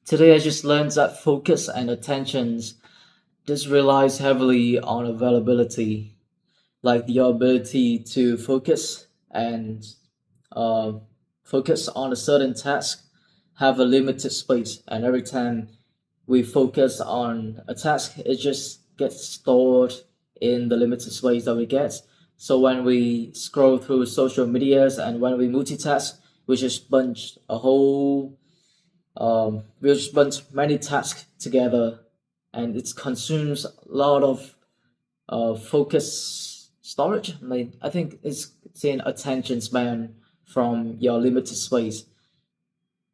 Today I just learned that focus and attentions just relies heavily on availability, like your ability to and uh, focus on a certain task, have a limited space, and every time we focus on a task, it just gets stored in the limited space that we get. So when we scroll through social medias and when we multitask, we just bunch a whole we just bunch many tasks together, and it consumes a lot of focus storage. Like I think it's saying attention span from your limited space.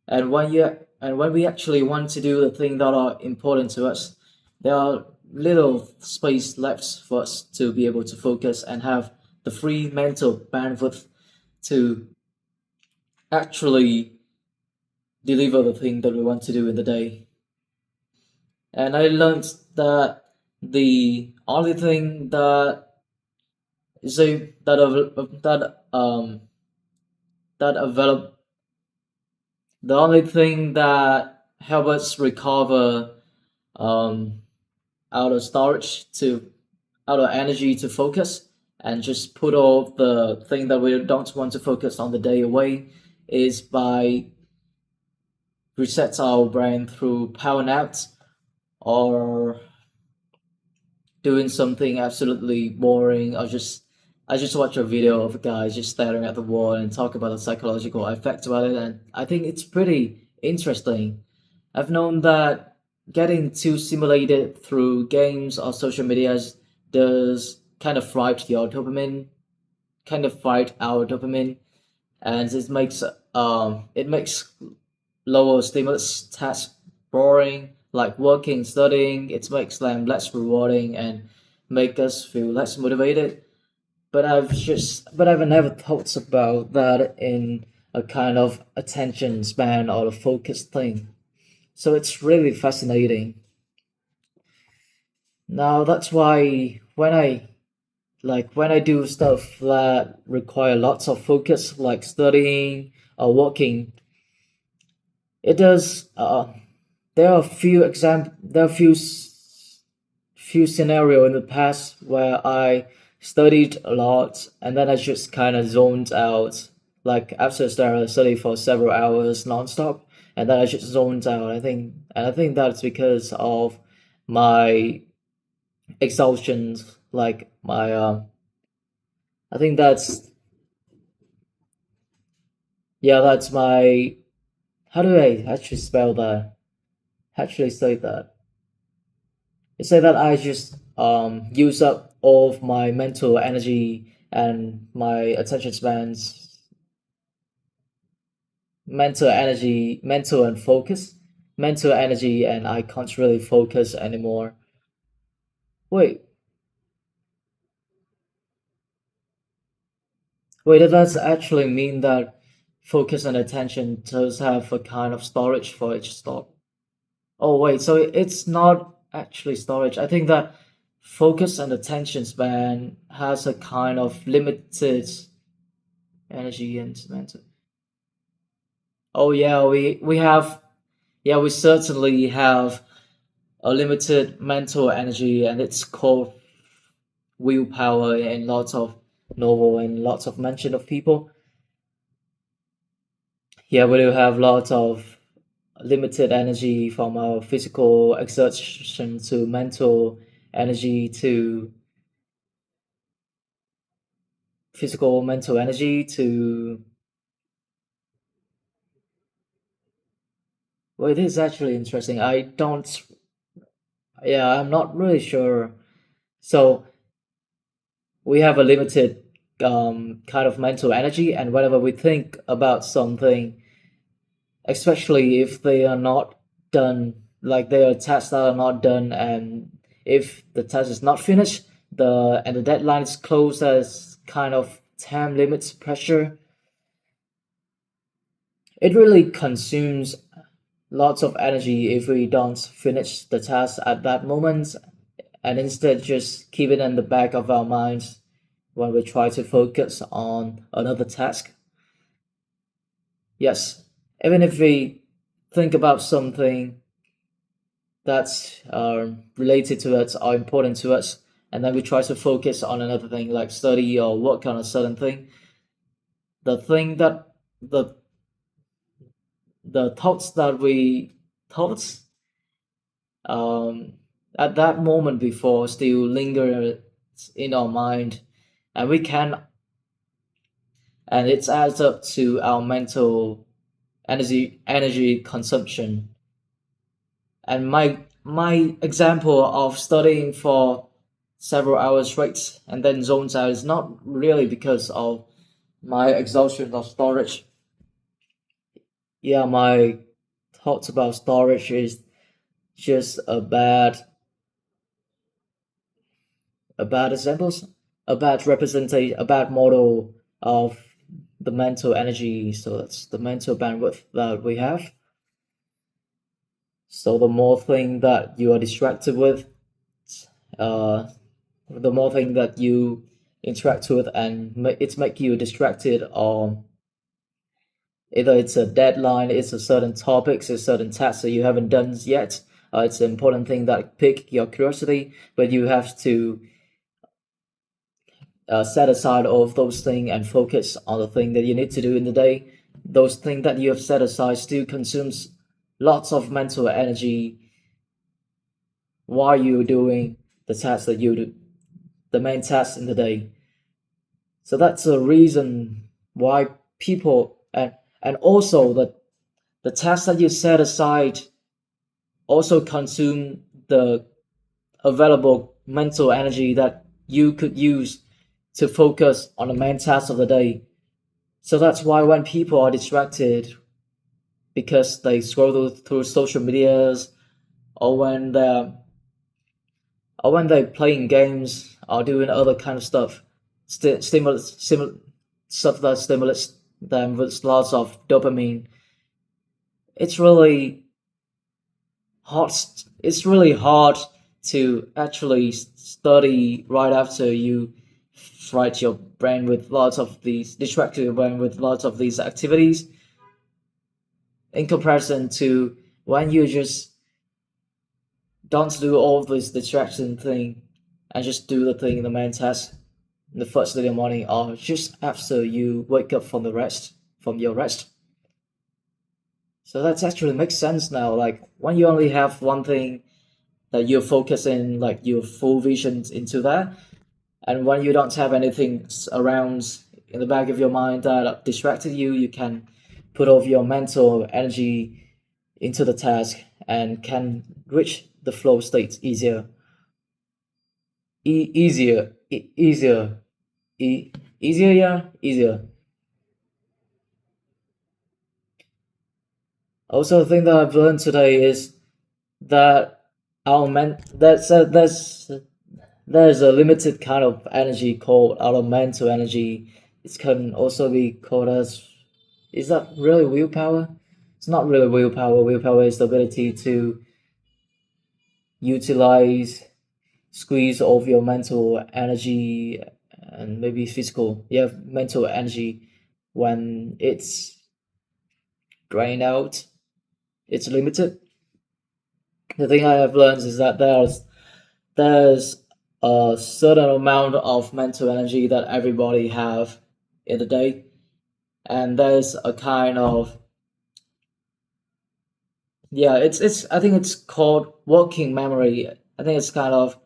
And when we actually want to do the things that are important to us, there are little space left for us to be able to focus and have the free mental bandwidth to actually deliver the thing that we want to do in the day. And I learned that the only thing that is a that develop the only thing that help us recover um out of storage to out of energy to focus and just put all the thing that we don't want to focus on the day away is by reset our brain through power naps or doing something absolutely boring or just I just watch a video of a guy just staring at the wall and talk about the psychological effects about it, and I think it's pretty interesting. I've known that getting too stimulated through games or social medias does kind of fright your dopamine, kind of fright our dopamine, and it makes lower stimulus tasks boring, like working, studying. It makes them less rewarding and make us feel less motivated. But I've never thought about that in a kind of attention span or a focus thing. So it's really fascinating. Now that's why when I do stuff that require lots of focus, like studying or walking, it does. There are few scenario in the past where I studied a lot and then I just kind of zoned out. Like after study for several hours nonstop, and then I just zoned out. I think that's because of my exhaustion. Like my I think that's yeah, that's my. How do I actually spell that? Actually say that. It's say that I just use up all of my mental energy and my attention spans, mental and focus, mental energy, and I can't really focus anymore. Wait, wait, does that actually mean that focus and attention does have a kind of storage for each stop? Oh wait, so it's not actually storage. I think that focus and attention span has a kind of limited energy and mental. Oh yeah, we have yeah, we certainly have a limited mental energy, and it's called willpower in lots of novel and lots of mention of people. Yeah, we do have lots of limited energy from our physical exertion to mental energy to physical mental energy to well, it is actually interesting. I don't yeah, I'm not really sure. So we have a limited kind of mental energy, and whenever we think about something, especially if they are not done, like there are tasks that are not done, and if the task is not finished, the deadline is close, as kind of time limits pressure, it really consumes lots of energy if we don't finish the task at that moment and instead just keep it in the back of our minds when we try to focus on another task. Yes, even if we think about something that's related to us are important to us, and then we try to focus on another thing like study or work on a certain thing. The thing that the the thoughts that we thoughts um, at that moment before still linger in our mind, and we can and it adds up to our mental energy consumption. And my example of studying for several hours straight and then zones out is not really because of my exhaustion of storage. Yeah, my thoughts about storage is just a bad examples, a bad representation, a bad model of the mental energy. So that's the mental bandwidth that we have. So the more thing that you are distracted with, uh, the more thing that you interact with, and it's make you distracted, or either it's a deadline, it's a certain topics, a certain task that you haven't done yet. It's an important thing that pique your curiosity, but you have to set aside all of those things and focus on the thing that you need to do in the day. Those things that you have set aside still consumes lots of mental energy while you're doing the task that you do, the main task in the day. So that's a reason why people and also the tasks that you set aside also consume the available mental energy that you could use to focus on the main task of the day. So that's why when people are distracted because they scroll through social medias, or when they're playing games or doing other kind of stuff, stuff that stimulates them with lots of dopamine, it's really hard. It's really hard to actually study right after you fright your brain with lots of these distract your brain with lots of these activities, in comparison to when you just don't do all of this distraction thing and just do the thing in the main task in the first thing in the morning, or just after you wake up from your rest. So that's actually makes sense now. Like when you only have one thing that you're focusing like your full vision into that, and when you don't have anything around in the back of your mind that distracted you, you can put all of your mental energy into the task and can reach the flow state easier. Easier, e- easier, yeah, easier. Also, the thing that I've learned today is that our men there's a limited kind of energy called our mental energy. It can also be called as, is that really willpower? It's not really willpower. Willpower is the ability to utilize, squeeze of your mental energy and maybe physical, yeah, mental energy when it's drained out. It's limited. The thing I have learned is that there's a certain amount of mental energy that everybody have in the day, and there's a kind of, yeah, it's I think it's called working memory. I think it's kind of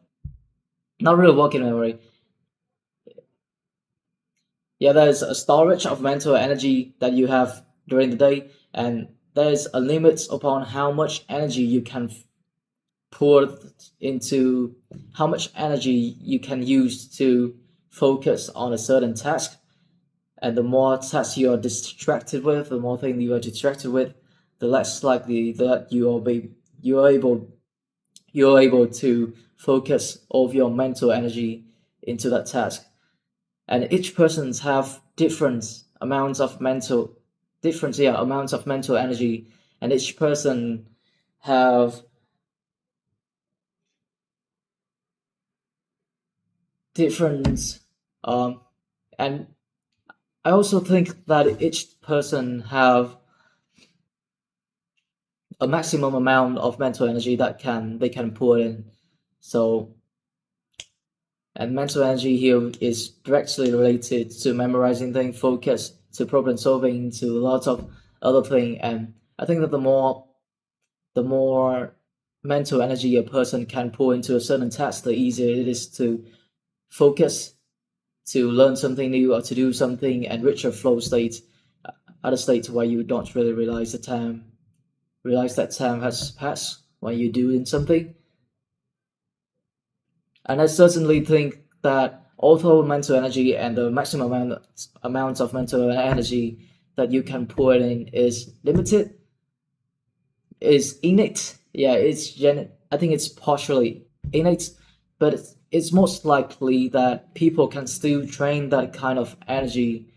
not really working memory. Yeah, there's a storage of mental energy that you have during the day, and there's a limit upon how much energy you can pour into, how much energy you can use to focus on a certain task. And the more tasks you are distracted with, the more things you are distracted with, the less likely that you're able you're able to focus all of your mental energy into that task. And each person's have different, yeah, amounts of mental energy, and each person have different um and I also think that each person have a maximum amount of mental energy that they can put in. So, and mental energy here is directly related to memorizing things, focus, to problem solving, to lots of other things. And I think that the more mental energy a person can pour into a certain task, the easier it is to focus, to learn something new, or to do something and reach a flow state, at a state where you don't really realize that time has passed when you're doing something. And I certainly think that although mental energy and the maximum amount of mental energy that you can pour in is limited, is innate. Yeah, I think it's partially innate, but it's most likely that people can still train that kind of energy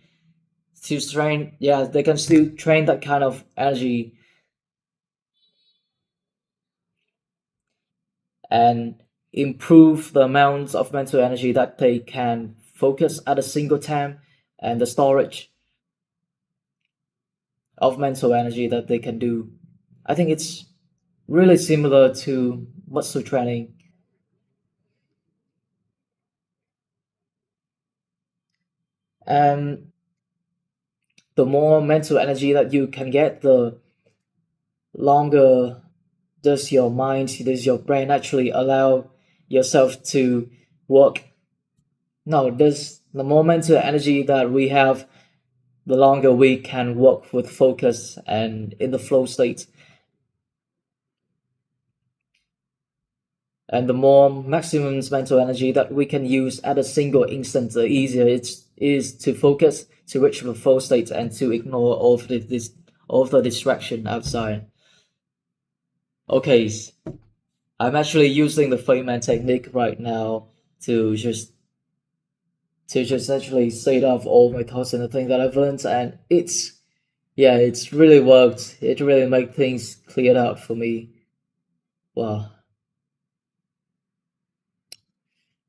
to train. Yeah, they can still train that kind of energy and improve the amount of mental energy that they can focus at a single time, and the storage of mental energy that they can do. I think it's really similar to muscle training. And the more mental energy that you can get, the longer does your brain actually allow yourself to work. No, there's the more mental energy that we have, the longer we can work with focus and in the flow state. And the more maximum mental energy that we can use at a single instant, the easier it is to focus, to reach the flow state, and to ignore all of the distraction outside. Okay, I'm actually using the Feynman technique right now to just actually set off all my thoughts and the things that I've learned, and it's really worked. It really made things cleared up for me. Wow,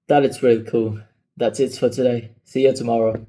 that is really cool. That's it for today. See you tomorrow.